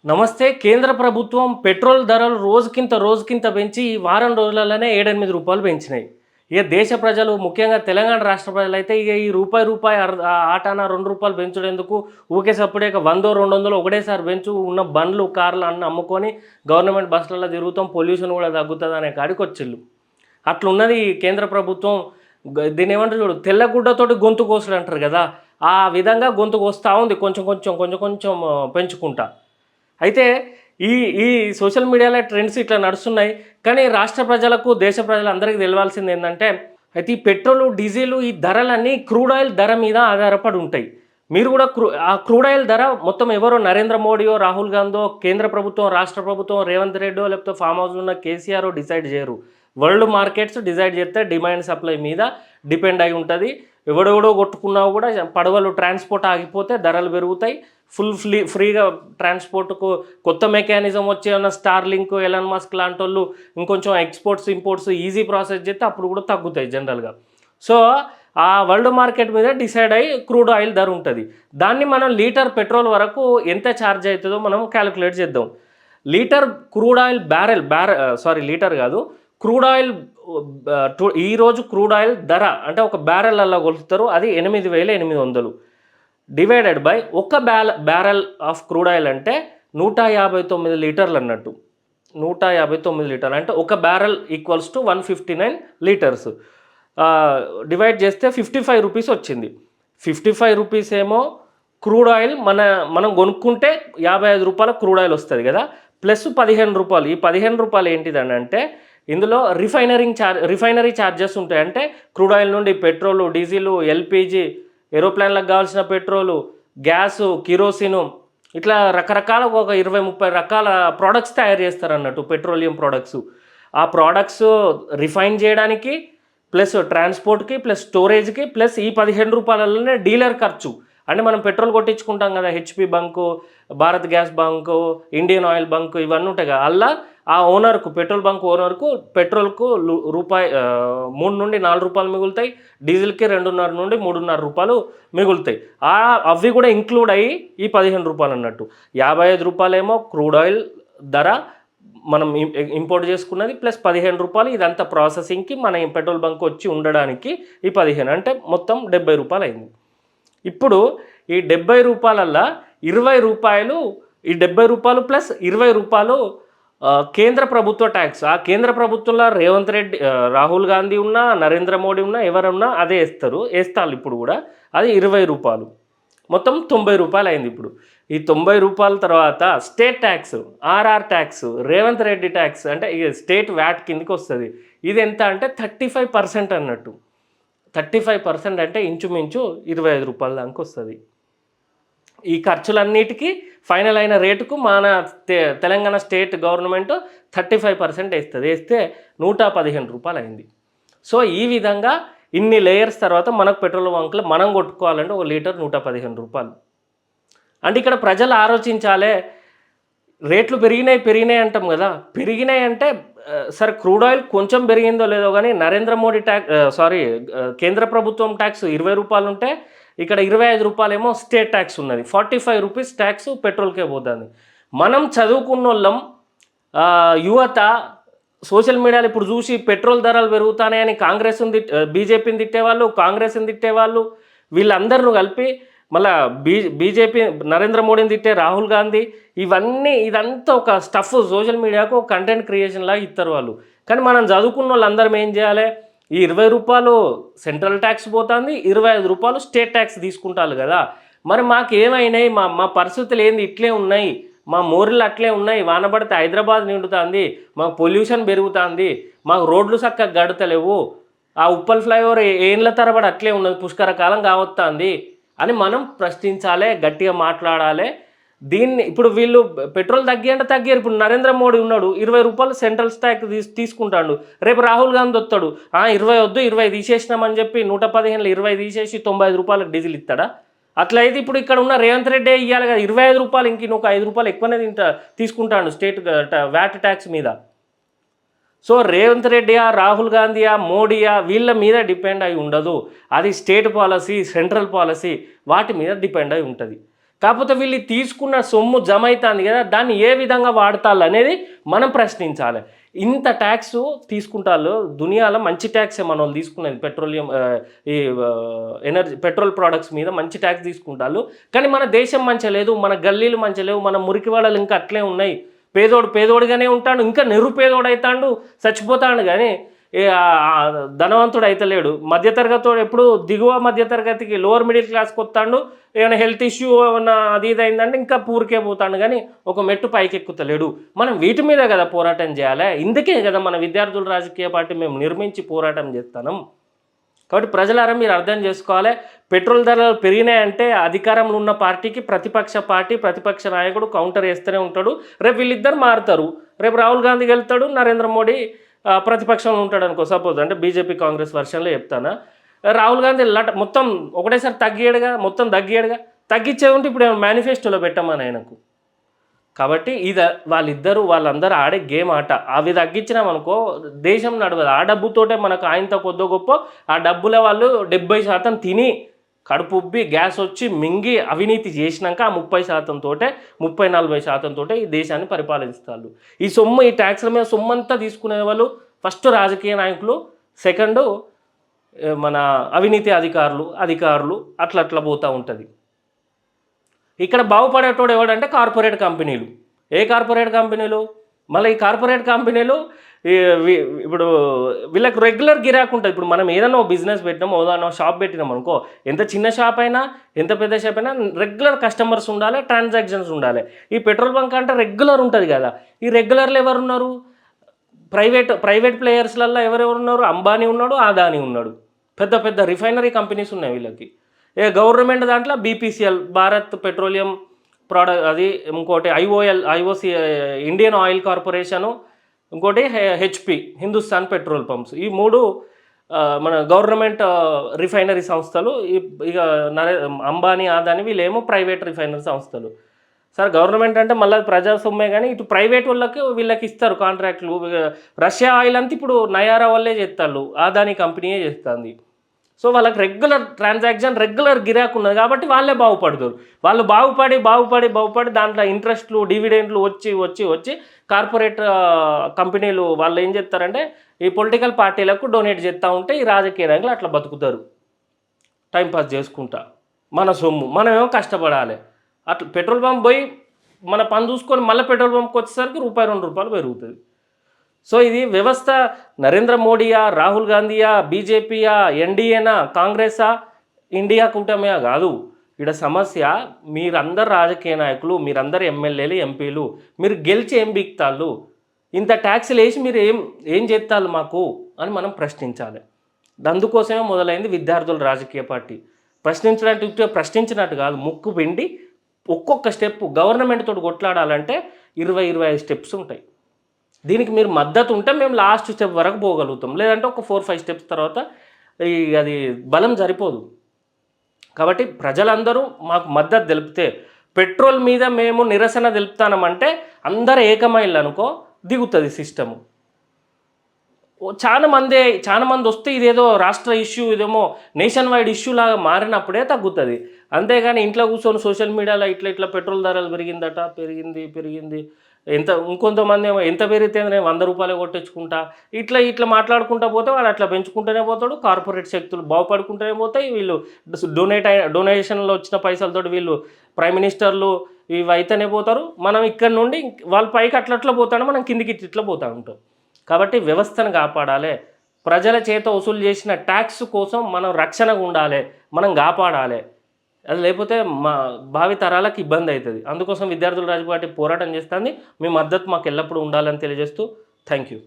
నమస్తే. కేంద్ర ప్రభుత్వం పెట్రోల్ ధరలు రోజుకింత పెంచి ఈ వారం రోజులలోనే రూ. 7, 8 పెంచినాయి. ఇక దేశ ప్రజలు ముఖ్యంగా తెలంగాణ రాష్ట్ర ప్రజలైతే ఇక ఈ రూపాయి ఆటాన రూ. 2 పెంచుడెందుకు ఊకే సప్పుడేక 100, 200 ఒకటేసారి పెంచు ఉన్న బండ్లు, కార్లు అన్నీ అమ్ముకొని గవర్నమెంట్ బస్సులలో తిరుగుతాం, పొల్యూషన్ కూడా తగ్గుతుందనే కాడికి వచ్చిళ్ళు. అట్లున్నది ఈ కేంద్ర ప్రభుత్వం. దీన్నేమంటారు చూడు, తెల్లగుడ్డతోటి గొంతు కోసుడు అంటారు కదా, ఆ విధంగా గొంతు కోస్తా ఉంది కొంచెం పెంచుకుంటా. అయితే ఈ ఈ సోషల్ మీడియాలో ట్రెండ్స్ ఇట్లా నడుస్తున్నాయి. కానీ రాష్ట్ర ప్రజలకు, దేశ ప్రజలందరికీ తెలవాల్సింది ఏంటంటే, అయితే ఈ పెట్రోలు, డీజిలు ఈ ధరలన్నీ క్రూడ్ ఆయిల్ ధర మీద ఆధారపడి ఉంటాయి. మీరు కూడా ఆ క్రూడ్ ఆయిల్ ధర మొత్తం ఎవరో నరేంద్ర మోడీయో, రాహుల్ గాంధో, కేంద్ర ప్రభుత్వం, రాష్ట్ర ప్రభుత్వం, రేవంత్ రెడ్డో లేకపోతే ఫామ్ హౌస్లో ఉన్న కేసీఆర్ డిసైడ్ చేయరు. వరల్డ్ మార్కెట్స్ డిసైడ్ చేస్తే డిమాండ్ సప్లై మీద డిపెండ్ అయి ఉంటుంది. ఎవడెవడో కొట్టుకున్నా కూడా పడవలు ట్రాన్స్పోర్ట్ ఆగిపోతే ధరలు పెరుగుతాయి. ఫ్రీగా ట్రాన్స్పోర్ట్కు కొత్త మెకానిజం వచ్చే ఉన్న స్టార్లింక్, ఎలాన్ మస్క్ లాంటి వాళ్ళు ఇంకొంచెం ఎక్స్పోర్ట్స్ ఇంపోర్ట్స్ ఈజీ ప్రాసెస్ చేస్తే అప్పుడు కూడా తగ్గుతాయి జనరల్గా. సో ఆ వరల్డ్ మార్కెట్ మీద డిసైడ్ అయ్యి క్రూడ్ ఆయిల్ ధర ఉంటుంది. దాన్ని మనం లీటర్ పెట్రోల్ వరకు ఎంత ఛార్జ్ అవుతుందో మనం క్యాలిక్యులేట్ చేద్దాం. లీటర్ క్రూడ్ ఆయిల్ లీటర్ కాదు, క్రూడ్ ఆయిల్ ఈరోజు క్రూడ్ ఆయిల్ ధర అంటే ఒక బ్యారెల్ కొలుస్తారు, అది 8,800 డివైడెడ్ బై ఒక బ్యారెల్ ఆఫ్ క్రూడ్ ఆయిల్ అంటే 159 లీటర్లు అన్నట్టు. 159 లీటర్లు అంటే ఒక barrel equals to 159 litres. Divide చేస్తే 55 రూపీస్ వచ్చింది. 55 రూపీస్ ఏమో క్రూడ్ ఆయిల్ మనం కొనుక్కుంటే 55 రూపాయల క్రూడ్ ఆయిల్ వస్తుంది కదా, ప్లస్ 15 రూపాయలు. ఈ 15 రూపాయలు ఏంటిదని అంటే, ఇందులో రిఫైనరీ ఛార్జెస్ ఉంటాయి. అంటే క్రూడ్ ఆయిల్ నుండి పెట్రోలు, డీజిలు, ఎల్పిజి, ఏరోప్లేన్లకు కావాల్సిన పెట్రోలు, గ్యాసు, కిరోసిను, ఇట్లా రకరకాల ఒక 20-30 రకాల ప్రోడక్ట్స్ తయారు చేస్తారు అన్నట్టు, పెట్రోలియం ప్రోడక్ట్స్. ఆ ప్రోడక్ట్స్ రిఫైన్ చేయడానికి, ప్లస్ ట్రాన్స్పోర్ట్కి, ప్లస్ స్టోరేజ్కి, ప్లస్ ఈ 15 రూపాయలలోనే డీలర్ ఖర్చు. అంటే మనం పెట్రోల్ కొట్టించుకుంటాం కదా, HP bunk, Bharat gas bunk, Indian oil bunk, ఇవన్నీ ఉంటాయి కదా. అలా ఆ ఓనర్కు, పెట్రోల్ బంక్ ఓనర్కు పెట్రోల్కు ₹3 నుండి ₹4 మిగులుతాయి, డీజిల్కి 2.5 నుండి ₹3.5 మిగులుతాయి. అవి కూడా ఇంక్లూడ్ అయ్యి ఈ 15 రూపాయలు అన్నట్టు. 55 రూపాయలేమో క్రూడ్ ఆయిల్ ధర మనం ఇంపోర్ట్ చేసుకున్నది, ప్లస్ 15 రూపాయలు ఇదంతా ప్రాసెసింగ్కి మన పెట్రోల్ బంక్ వచ్చి ఉండడానికి ఈ 15, అంటే మొత్తం 70 రూపాయలు అయింది. ఇప్పుడు ఈ 70 రూపాయలల్లో 20 రూపాయలు, ఈ 70 రూపాయలు ప్లస్ 20 రూపాయలు కేంద్ర ప్రభుత్వ ట్యాక్స్. ఆ కేంద్ర ప్రభుత్వంలో రేవంత్ రెడ్డి, రాహుల్ గాంధీ ఉన్నా, నరేంద్ర మోడీ ఉన్నా, ఎవరున్నా అదే వేస్తారు ఇప్పుడు కూడా. అది 20 రూపాయలు, మొత్తం 90 రూపాయలు అయింది. ఇప్పుడు ఈ 90 రూపాయల తర్వాత state tax, RR tax, Revanth Reddy tax, అంటే ఇక స్టేట్ వ్యాట్ కిందకి వస్తుంది. ఇది ఎంత అంటే 35% అన్నట్టు. 35% అంటే ఇంచుమించు 25 రూపాయల దాకా వస్తుంది. ఈ ఖర్చులన్నిటికీ ఫైనల్ అయిన రేటుకు మన తెలంగాణ స్టేట్ గవర్నమెంట్ 35% వేస్తే 115 రూపాయలు అయింది. సో ఈ విధంగా ఇన్ని లేయర్స్ తర్వాత మనకు పెట్రోల్ బంకులో మనం కొట్టుకోవాలంటే ఒక లీటర్ 115 రూపాయలు. అంటే ఇక్కడ ప్రజలు ఆలోచించాలే, రేట్లు పెరిగినాయి అంటాం కదా. పెరిగినాయి అంటే సరే, క్రూడ్ ఆయిల్ కొంచెం పెరిగిందో లేదో కానీ నరేంద్ర మోడీ కేంద్ర ప్రభుత్వం ట్యాక్స్ 20 రూపాయలు ఉంటే ఇక్కడ 25 రూపాయలేమో స్టేట్ ట్యాక్స్ ఉన్నది. 45 రూపీస్ ట్యాక్స్ పెట్రోల్కే పోతుంది. మనం చదువుకున్న వాళ్ళం, యువత సోషల్ మీడియాలో ఇప్పుడు చూసి పెట్రోల్ ధరలు పెరుగుతాయని బీజేపీని తిట్టేవాళ్ళు, కాంగ్రెస్ని తిట్టేవాళ్ళు, వీళ్ళందరూ కలిపి మళ్ళీ బీజేపీ నరేంద్ర మోడీని తిట్టే రాహుల్ గాంధీ, ఇదంతా ఒక స్టఫ్, సోషల్ మీడియాకు ఒక కంటెంట్ క్రియేషన్ లాగా ఇస్తారు వాళ్ళు. కానీ మనం చదువుకున్న వాళ్ళందరం ఏం చేయాలి, ఈ 20 రూపాయలు సెంట్రల్ ట్యాక్స్ పోతుంది, 25 రూపాయలు స్టేట్ ట్యాక్స్ తీసుకుంటారు కదా. మరి మాకు ఏమైనాయి, మా పరిస్థితులు ఏంది, ఇట్లే ఉన్నాయి, మా మోరీలు అట్లే ఉన్నాయి, వానబడితే హైదరాబాద్ నిండుతుంది, మాకు పొల్యూషన్ పెరుగుతుంది, మాకు రోడ్లు చక్కగా గడతలేవు, ఆ ఉప్పల్ ఫ్లైఓవర్ ఏళ్ళ తరబడి అట్లే ఉన్నది, పుష్కర కాలం కావస్తుంది అని మనం ప్రశ్నించాలి, గట్టిగా మాట్లాడాలి. దీన్ని ఇప్పుడు వీళ్ళు పెట్రోల్ తగ్గారు. ఇప్పుడు నరేంద్ర మోడీ ఉన్నాడు, 20 రూపాయలు సెంట్రల్ స్టాక్ తీసుకుంటాడు. రేపు రాహుల్ గాంధీ వస్తాడు, 20 వద్దు 20 తీసేసినామని చెప్పి 115లో 20 తీసేసి 95 రూపాయలకు డీజిల్ ఇస్తాడా? అట్లయితే ఇప్పుడు ఇక్కడ ఉన్న రేవంత్ రెడ్డి ఇవ్వాలి కదా 25 రూపాయలు, ఇంక ఒక 5 రూపాయలు ఎక్కువనే తీసుకుంటాడు స్టేట్ వ్యాట్ ట్యాక్స్ మీద. సో రేవంత్ రెడ్డియా, రాహుల్ గాంధీయా, మోడీయా, వీళ్ళ మీద డిపెండ్ అయి ఉండదు. అది స్టేట్ పాలసీ, సెంట్రల్ పాలసీ, వాటి మీద డిపెండ్ అయి ఉంటుంది. కాకపోతే వీళ్ళు తీసుకున్న సొమ్ము జమ అవుతుంది కదా, దాన్ని ఏ విధంగా వాడతారు అనేది మనం ప్రశ్నించాలి. ఇంత ట్యాక్స్ తీసుకుంటారు దునియాలో, మంచి ట్యాక్సే మన వాళ్ళు తీసుకునేది పెట్రోలియం ఈ ఎనర్జీ పెట్రోల్ ప్రోడక్ట్స్ మీద మంచి ట్యాక్స్ తీసుకుంటారు. కానీ మన దేశం మంచిగా లేదు, మన గల్లీలు మంచిగా లేవు, మన మురికి వాళ్ళలు ఇంకా అట్లే ఉన్నాయి. పేదోడుగానే ఉంటాడు, ఇంకా నిరుపేదోడు అవుతాడు, చచ్చిపోతాడు. కానీ ధనవంతుడు అయితే లేడు. మధ్యతరగతి ఎప్పుడు దిగువ మధ్యతరగతికి లోవర్ మిడిల్ క్లాస్కి వస్తాడు. ఏమైనా హెల్త్ ఇష్యూ ఏమన్నా అది ఇది అయిందంటే ఇంకా పూరికే పోతాడు, కానీ ఒక మెట్టు పైకి ఎక్కుతలేడు. మనం వీటి మీద కదా పోరాటం చేయాలి. ఇందుకే కదా మన విద్యార్థుల రాజకీయ పార్టీ మేము నిర్మించి పోరాటం చేస్తున్నాం. కాబట్టి ప్రజలారా మీరు అర్థం చేసుకోవాలి, పెట్రోల్ ధరలు పెరిగినాయంటే అధికారంలో ఉన్న పార్టీకి ప్రతిపక్ష నాయకుడు కౌంటర్ వేస్తూనే ఉంటాడు. రేపు వీళ్ళిద్దరు మారుతారు. రేపు రాహుల్ గాంధీ వెళ్తాడు, నరేంద్ర మోడీ ప్రతిపక్షంలో ఉంటాడు అనుకో. సపోజ్ అంటే బీజేపీ కాంగ్రెస్ వర్షన్లో చెప్తానా, రాహుల్ గాంధీ మొత్తం ఒకటేసారి తగ్గియాడుగా తగ్గించే ఉంటే ఇప్పుడు మేనిఫెస్టోలో పెట్టమని ఆయనకు. కాబట్టి ఇది వాళ్ళందరూ ఆడే గేమ్ ఆట. అవి తగ్గించినామనుకో దేశం నడవదు. ఆ డబ్బుతోటే మనకు ఆయనతో కొద్దో గొప్ప ఆ డబ్బుల వాళ్ళు 70% తిని కడుపు ఉబ్బి గ్యాస్ వచ్చి మింగి అవినీతి చేసినాక ఆ 30-40% తోటే ఈ దేశాన్ని పరిపాలిస్తారు. ఈ ట్యాక్స్ల మీద సొమ్మంతా తీసుకునే వాళ్ళు ఫస్ట్ రాజకీయ నాయకులు, సెకండు మన అవినీతి అధికారులు అట్లా పోతూ ఉంటుంది. ఇక్కడ బాగుపడేటోడు ఎవడంటే కార్పొరేట్ కంపెనీలు. ఏ కార్పొరేట్ కంపెనీలు? మళ్ళీ ఈ కార్పొరేట్ కంపెనీలు ఇప్పుడు వీళ్ళకి రెగ్యులర్ గిరాకు ఉంటుంది. ఇప్పుడు మనం ఏదైనా బిజినెస్ పెట్టినాం, ఏదైనా షాప్ పెట్టినాం అనుకో, ఎంత చిన్న షాప్ అయినా ఎంత పెద్ద షాప్ అయినా రెగ్యులర్ కస్టమర్స్ ఉండాలి, ట్రాన్సాక్షన్స్ ఉండాలి. ఈ పెట్రోల్ బంక్ అంటే రెగ్యులర్ ఉంటుంది కదా. ఈ రెగ్యులర్లు ఎవరున్నారు? ప్రైవేట్ ప్లేయర్స్లలో ఎవరెవరున్నారు? అంబానీ ఉన్నాడు, ఆదానీ ఉన్నాడు. పెద్ద రిఫైనరీ కంపెనీస్ ఉన్నాయి వీళ్ళకి. గవర్నమెంట్ దాంట్లో బీపీసీఎల్, భారత్ పెట్రోలియం అది, ఇంకోటి ఐఓసి ఇండియన్ ఆయిల్ కార్పొరేషను, ఇంకోటి హెచ్పి హిందుస్థాన్ పెట్రోల్ పంప్స్. ఈ 3 మన గవర్నమెంట్ రిఫైనరీ సంస్థలు. ఇక అంబానీ ఆదాని వీళ్ళేమో ప్రైవేట్ రిఫైనరీ సంస్థలు. సార్ గవర్నమెంట్ అంటే మళ్ళీ ప్రజా సొమ్మే, కానీ ఇటు ప్రైవేట్ వీళ్ళకి ఇస్తారు కాంట్రాక్ట్లు. రష్యా ఆయిల్ అంతా ఇప్పుడు నయారా వాళ్ళే చేస్తారు, ఆదాని కంపెనీయే చేస్తుంది. సో వాళ్ళకి రెగ్యులర్ ట్రాన్సాక్షన్, రెగ్యులర్ గిరాకు ఉన్నది కాబట్టి వాళ్ళే బాగుపడతారు. వాళ్ళు బాగుపడి దాంట్లో ఇంట్రెస్ట్లు, డివిడెంట్లు వచ్చి కార్పొరేట్ కంపెనీలు వాళ్ళు ఏం చేస్తారంటే ఈ పొలిటికల్ పార్టీలకు డొనేట్ చేస్తూ ఉంటే ఈ రాజకీయ నాయకులు అట్లా బతుకుతారు టైంపాస్ చేసుకుంటా. మన సొమ్ము మనమేమో కష్టపడాలి. అట్లా పెట్రోల్ పంప్ పోయి మన పని చూసుకొని మళ్ళీ పెట్రోల్ పంప్కి వచ్చేసరికి ₹1-2 పెరుగుతుంది. సో ఇది వ్యవస్థ నరేంద్ర మోడీయా, రాహుల్ గాంధీయా, బీజేపీయా, ఎన్డీఏనా, కాంగ్రెసా, ఇండియా కూటమియా కాదు. ఇక్కడ సమస్య మీరందరు రాజకీయ నాయకులు, మీరందరు ఎమ్మెల్యేలు, ఎంపీలు, మీరు గెలిచి ఏం బిక్తాళ్ళు? ఇంత ట్యాక్స్లు వేసి మీరు ఏం చేస్తాళ్ళు మాకు అని మనం ప్రశ్నించాలి. అందుకోసమే మొదలైంది విద్యార్థుల రాజకీయ పార్టీ. ప్రశ్నించినట్టు కాదు, ముక్కు పిండి ఒక్కొక్క స్టెప్ గవర్నమెంట్ తోటి కొట్లాడాలంటే 20-25 స్టెప్స్ ఉంటాయి. దీనికి మీరు మద్దతు ఉంటే మేము లాస్ట్ స్టెప్ వరకు పోగలుగుతాం, లేదంటే ఒక 4-5 స్టెప్స్ తర్వాత అది బలం సరిపోదు. కాబట్టి ప్రజలందరూ మాకు మద్దతు తెలిపితే, పెట్రోల్ మీద మేము నిరసన తెలుపుతామంటే అందరూ ఏకమైళ్ళు అనుకో దిగుతుంది సిస్టము. చాలా మంది వస్తే ఇదేదో రాష్ట్ర ఇష్యూ, ఇదేమో నేషన్ వైడ్ ఇష్యూ లాగా మారినప్పుడే తగ్గుతుంది. అంతేగాని ఇంట్లో కూర్చొని సోషల్ మీడియాలో ఇట్లా పెట్రోల్ ధరలు పెరిగింది ఇంకొంతమంది ఏమో ఎంత పెరిగితే నేను ₹100 కొట్టించుకుంటా, ఇట్లా మాట్లాడుకుంటా పోతే వాడు అట్లా పెంచుకుంటూనే పోతాడు. కార్పొరేట్ శక్తులు బాగుపడుకుంటూనే పోతాయి. వీళ్ళు డొనేషన్లో వచ్చిన పైసలతోటి వీళ్ళు ప్రైమ్ మినిస్టర్లు ఇవి అయితేనే పోతారు. మనం ఇక్కడ నుండి వాళ్ళ పైకి అట్లా పోతాడు, మనం కిందికి ఇట్లా పోతూ ఉంటాం. కాబట్టి వ్యవస్థను కాపాడాలి. ప్రజల చేత వసూలు చేసిన ట్యాక్స్ కోసం మనం రక్షణగా ఉండాలి, మనం కాపాడాలి. అది లేకపోతే మా భావి తరాలకు ఇబ్బంది అవుతుంది. అందుకోసం విద్యార్థుల రాజకీయ పార్టీ పోరాటం చేస్తుంది. మీ మద్దతు మాకు ఎల్లప్పుడూ ఉండాలని తెలియజేస్తూ థ్యాంక్ యూ.